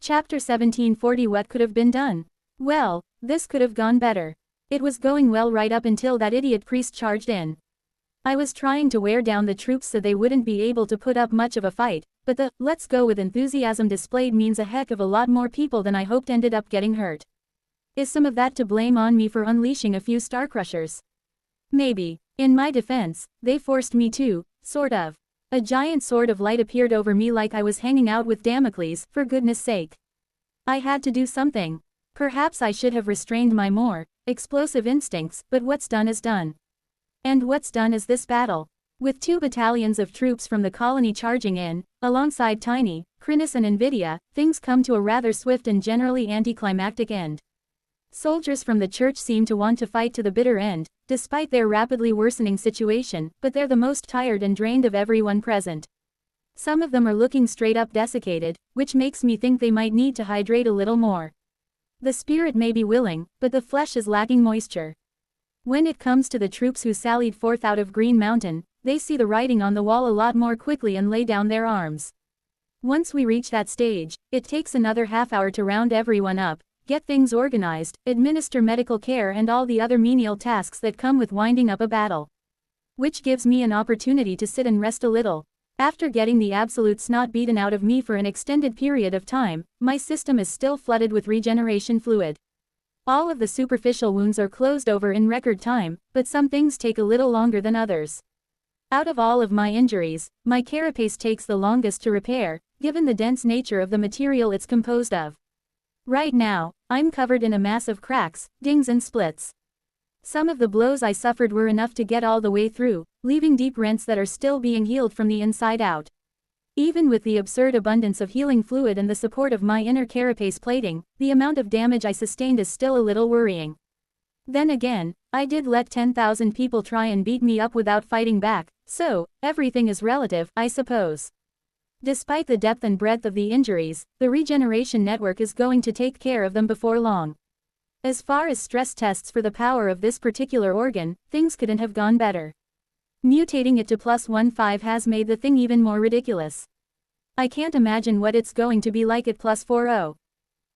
Chapter 1740. What could have been done? Well, this could have gone better. It was going well right up until that idiot priest charged in. I was trying to wear down the troops so they wouldn't be able to put up much of a fight, but the "let's go" with enthusiasm displayed means a heck of a lot more people than I hoped ended up getting hurt. Is some of that to blame on me for unleashing a few star-crushers? Maybe. In my defense, they forced me to, sort of. A giant sword of light appeared over me like I was hanging out with Damocles, for goodness sake. I had to do something. Perhaps I should have restrained my more explosive instincts, but what's done is done. And what's done is this battle. With 2 battalions of troops from the colony charging in, alongside Tiny, Chrysalis and Nvidia, things come to a rather swift and generally anticlimactic end. Soldiers from the church seem to want to fight to the bitter end, despite their rapidly worsening situation, but they're the most tired and drained of everyone present. Some of them are looking straight up desiccated, which makes me think they might need to hydrate a little more. The spirit may be willing, but the flesh is lacking moisture. When it comes to the troops who sallied forth out of Green Mountain, they see the writing on the wall a lot more quickly and lay down their arms. Once we reach that stage, it takes another half-hour to round everyone up, get things organized, administer medical care and all the other menial tasks that come with winding up a battle. Which gives me an opportunity to sit and rest a little. After getting the absolute snot beaten out of me for an extended period of time, my system is still flooded with regeneration fluid. All of the superficial wounds are closed over in record time, but some things take a little longer than others. Out of all of my injuries, my carapace takes the longest to repair, given the dense nature of the material it's composed of. Right now, I'm covered in a mass of cracks, dings and splits. Some of the blows I suffered were enough to get all the way through, leaving deep rents that are still being healed from the inside out. Even with the absurd abundance of healing fluid and the support of my inner carapace plating, the amount of damage I sustained is still a little worrying. Then again, I did let 10,000 people try and beat me up without fighting back, so, everything is relative, I suppose. Despite the depth and breadth of the injuries, the regeneration network is going to take care of them before long. As far as stress tests for the power of this particular organ, things couldn't have gone better. Mutating it to +15 has made the thing even more ridiculous. I can't imagine what it's going to be like at +40.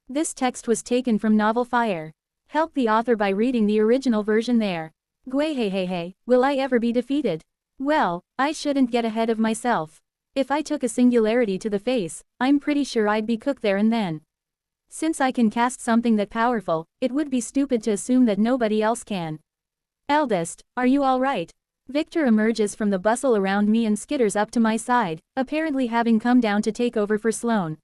This text was taken from Novel Fire. Help the author by reading the original version there. Gwayhehehe, will I ever be defeated? Well, I shouldn't get ahead of myself. If I took a singularity to the face, I'm pretty sure I'd be cooked there and then. Since I can cast something that powerful, it would be stupid to assume that nobody else can. Eldest, are you all right? Victor emerges from the bustle around me and skitters up to my side, apparently having come down to take over for Sloane.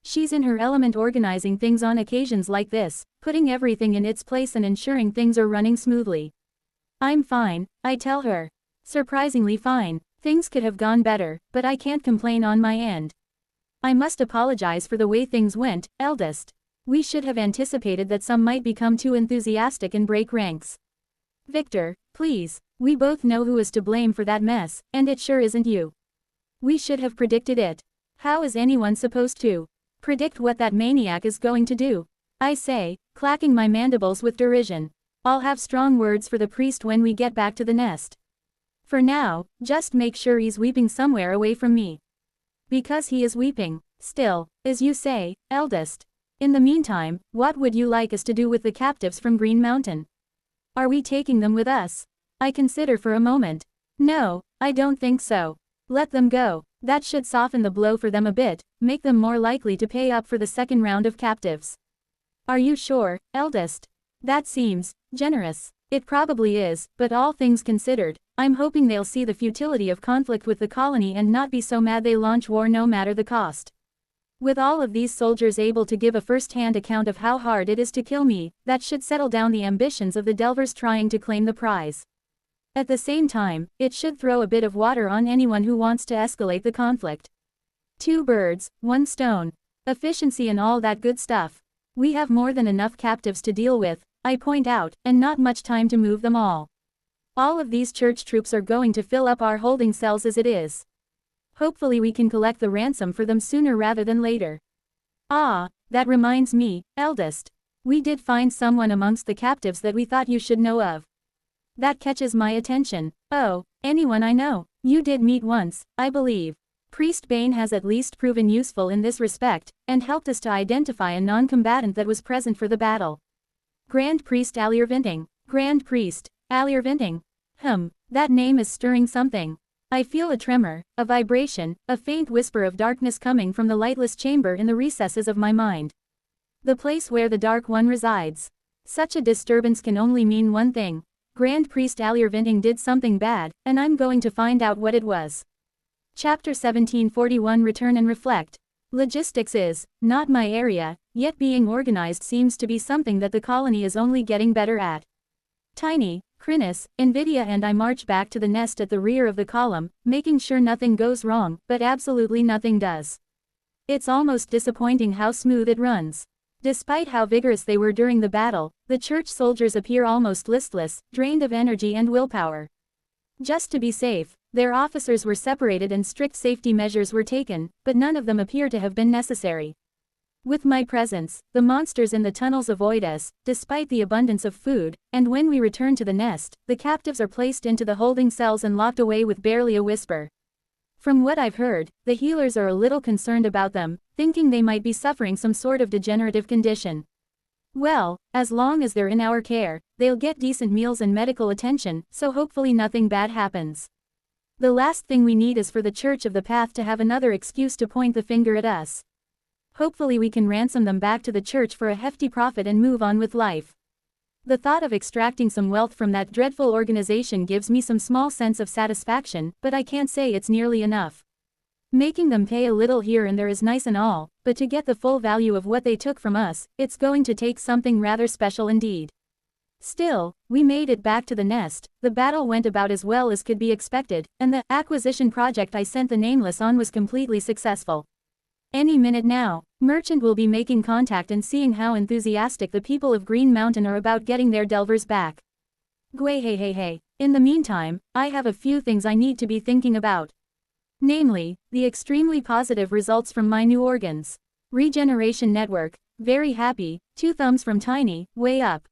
She's in her element organizing things on occasions like this, putting everything in its place and ensuring things are running smoothly. I'm fine, I tell her. Surprisingly fine. Things could have gone better, but I can't complain on my end. I must apologize for the way things went, eldest. We should have anticipated that some might become too enthusiastic and break ranks. Victor, please, we both know who is to blame for that mess, and it sure isn't you. We should have predicted it. How is anyone supposed to predict what that maniac is going to do? I say, clacking my mandibles with derision. I'll have strong words for the priest when we get back to the nest. For now, just make sure he's weeping somewhere away from me. Because he is weeping, still, as you say, eldest. In the meantime, what would you like us to do with the captives from Green Mountain? Are we taking them with us? I consider for a moment. No, I don't think so. Let them go. That should soften the blow for them a bit, make them more likely to pay up for the second round of captives. Are you sure, eldest? That seems generous. It probably is, but all things considered, I'm hoping they'll see the futility of conflict with the colony and not be so mad they launch war no matter the cost. With all of these soldiers able to give a first-hand account of how hard it is to kill me, that should settle down the ambitions of the Delvers trying to claim the prize. At the same time, it should throw a bit of water on anyone who wants to escalate the conflict. 2 birds, 1 stone. Efficiency and all that good stuff. We have more than enough captives to deal with, I point out, and not much time to move them all. All of these church troops are going to fill up our holding cells as it is. Hopefully we can collect the ransom for them sooner rather than later. Ah, that reminds me, eldest. We did find someone amongst the captives that we thought you should know of. That catches my attention. Oh, anyone I know. You did meet once, I believe. Priest Bane has at least proven useful in this respect, and helped us to identify a non-combatant that was present for the battle. Grand Priest Alirvinting. Grand Priest Alirvinting. That name is stirring something. I feel a tremor, a vibration, a faint whisper of darkness coming from the lightless chamber in the recesses of my mind. The place where the Dark One resides. Such a disturbance can only mean one thing. Grand Priest Alirvinting did something bad, and I'm going to find out what it was. Chapter 1741 Return and Reflect. Logistics is not my area, yet being organized seems to be something that the colony is only getting better at. Tiny, Chrysalis, Nvidia and I march back to the nest at the rear of the column, making sure nothing goes wrong, but absolutely nothing does. It's almost disappointing how smooth it runs. Despite how vigorous they were during the battle, the church soldiers appear almost listless, drained of energy and willpower. Just to be safe, their officers were separated and strict safety measures were taken, but none of them appear to have been necessary. With my presence, the monsters in the tunnels avoid us, despite the abundance of food, and when we return to the nest, the captives are placed into the holding cells and locked away with barely a whisper. From what I've heard, the healers are a little concerned about them, thinking they might be suffering some sort of degenerative condition. Well, as long as they're in our care, they'll get decent meals and medical attention, so hopefully nothing bad happens. The last thing we need is for the Church of the Path to have another excuse to point the finger at us. Hopefully we can ransom them back to the church for a hefty profit and move on with life. The thought of extracting some wealth from that dreadful organization gives me some small sense of satisfaction, but I can't say it's nearly enough. Making them pay a little here and there is nice and all, but to get the full value of what they took from us, it's going to take something rather special indeed. Still, we made it back to the nest, the battle went about as well as could be expected, and the acquisition project I sent the Nameless on was completely successful. Any minute now, Merchant will be making contact and seeing how enthusiastic the people of Green Mountain are about getting their delvers back. Hey. In the meantime, I have a few things I need to be thinking about. Namely, the extremely positive results from my new organs. Regeneration network, very happy, 2 thumbs from Tiny, way up.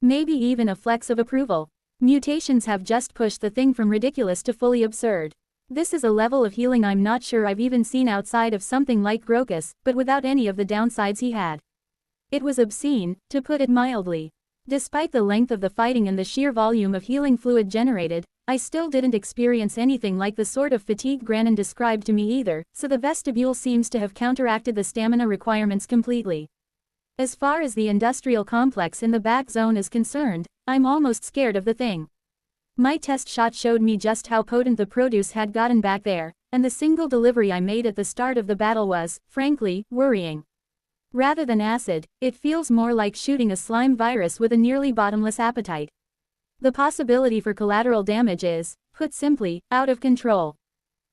Maybe even a flex of approval. Mutations have just pushed the thing from ridiculous to fully absurd. This is a level of healing I'm not sure I've even seen outside of something like Grokus, but without any of the downsides he had. It was obscene, to put it mildly. Despite the length of the fighting and the sheer volume of healing fluid generated, I still didn't experience anything like the sort of fatigue Granin described to me either, so the vestibule seems to have counteracted the stamina requirements completely. As far as the industrial complex in the back zone is concerned, I'm almost scared of the thing. My test shot showed me just how potent the produce had gotten back there, and the single delivery I made at the start of the battle was, frankly, worrying. Rather than acid, it feels more like shooting a slime virus with a nearly bottomless appetite. The possibility for collateral damage is, put simply, out of control.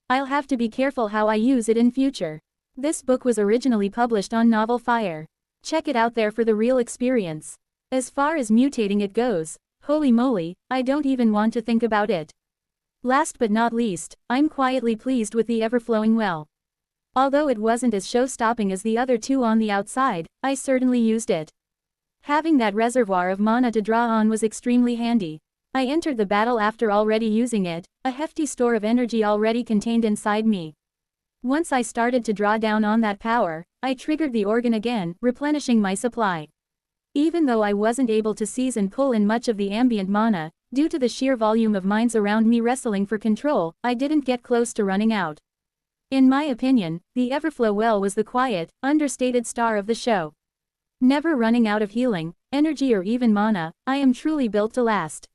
I'll have to be careful how I use it in future. This book was originally published on Novel Fire. Check it out there for the real experience. As far as mutating it goes, holy moly, I don't even want to think about it. Last but not least, I'm quietly pleased with the ever-flowing well. Although it wasn't as show-stopping as the other 2 on the outside, I certainly used it. Having that reservoir of mana to draw on was extremely handy. I entered the battle after already using it, a hefty store of energy already contained inside me. Once I started to draw down on that power, I triggered the organ again, replenishing my supply. Even though I wasn't able to seize and pull in much of the ambient mana, due to the sheer volume of minds around me wrestling for control, I didn't get close to running out. In my opinion, the Everflow well was the quiet, understated star of the show. Never running out of healing, energy or even mana, I am truly built to last.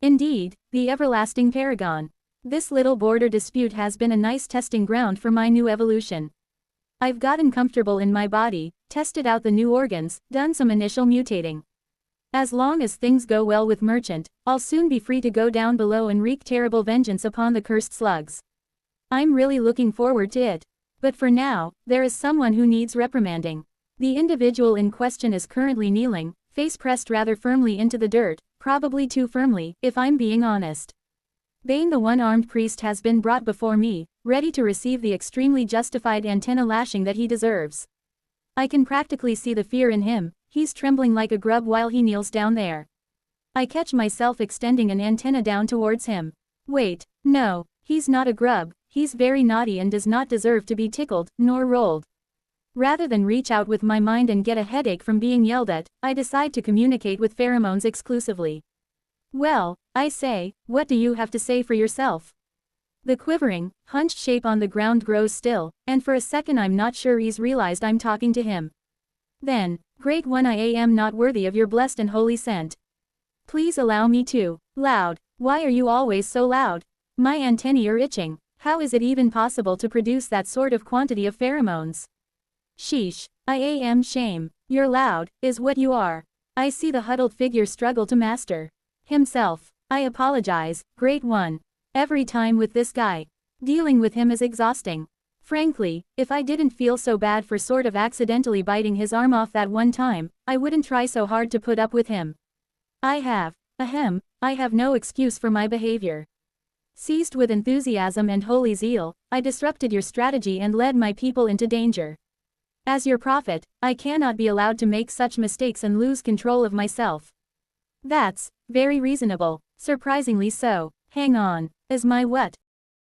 Indeed, the everlasting paragon. This little border dispute has been a nice testing ground for my new evolution. I've gotten comfortable in my body, tested out the new organs, done some initial mutating. As long as things go well with Merchant, I'll soon be free to go down below and wreak terrible vengeance upon the cursed slugs. I'm really looking forward to it. But for now, there is someone who needs reprimanding. The individual in question is currently kneeling, face pressed rather firmly into the dirt, probably too firmly, if I'm being honest. Bane the one-armed priest has been brought before me, ready to receive the extremely justified antenna lashing that he deserves. I can practically see the fear in him, he's trembling like a grub while he kneels down there. I catch myself extending an antenna down towards him. Wait, no, he's not a grub, He's very naughty and does not deserve to be tickled, nor rolled. Rather than reach out with my mind and get a headache from being yelled at, I decide to communicate with pheromones exclusively. Well, I say, what do you have to say for yourself? The quivering, hunched shape on the ground grows still, and for a second I'm not sure he's realized I'm talking to him. Then, Great One, I am not worthy of your blessed and holy scent. Please allow me to. Loud. Why are you always so loud? My antennae are itching. How is it even possible to produce that sort of quantity of pheromones? Sheesh. I am shame. You're loud, is what you are. I see the huddled figure struggle to master himself. I apologize, Great One. Every time with this guy. Dealing with him is exhausting. Frankly, if I didn't feel so bad for sort of accidentally biting his arm off that one time, I wouldn't try so hard to put up with him. I have no excuse for my behavior. Seized with enthusiasm and holy zeal, I disrupted your strategy and led my people into danger. As your prophet, I cannot be allowed to make such mistakes and lose control of myself. That's very reasonable, surprisingly so. Hang on, is my what?